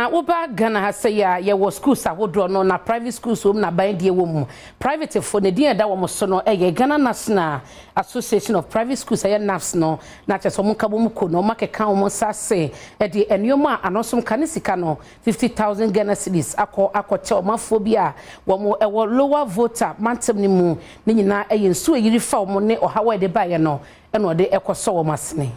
woba Ghana ha say ya wo schools awodo no na private schools na ban die wo mu private for ne dia da wo so no Ghana National Association of Private Schools GNAPS no na cheso mu kabo mu ko no makeka wo sase de enioma anosom kanisika no 50,000 Ghana cedis akoche omafo bia wo ewo lower Volta mantem ni mu ni nyina nsu eyiri fa wo ne ohawa de baye no eno de ekoso wo masene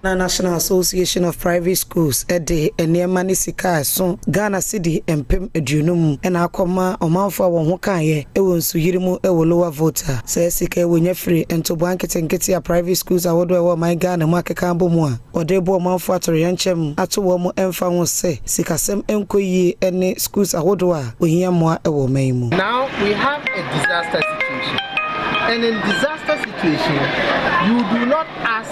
National Association of Private Schools ede eniema sika so Ghana cedi empem adunum ena akoma omanfo won ho kaye ewo nsu yirimu ewo lower Volta se sika ewo nyafri ento blankete ya private schools awodo ewo my Ghana mu akeka bomu a ode bo omanfo atoro nchem ato wo mu emfa ho se sikasem enkoyi ene schools awodo a ohia moa ewo maimu. Now we have a disaster situation, and in disaster situation you do not ask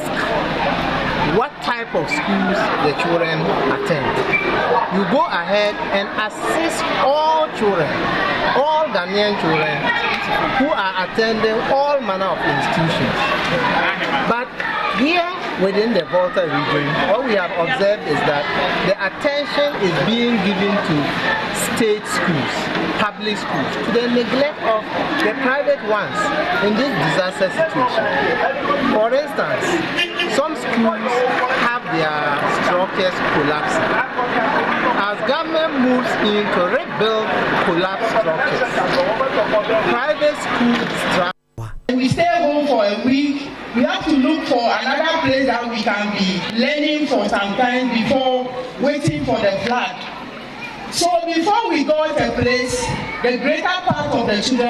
what type of schools the children attend. You go ahead and assist all children, all Ghanaian children who are attending all manner of institutions. But here within the Volta region, what we have observed is that the attention is being given to state schools, public schools, to the neglect of the private ones in this disaster situation. For instance, some schools have their structures collapsing. As government moves in to rebuild collapsed structures, private schools we stay home for a week, we have to look for another place that we can be learning for some time before waiting for the flood. So before we go to a place, the greater part of the children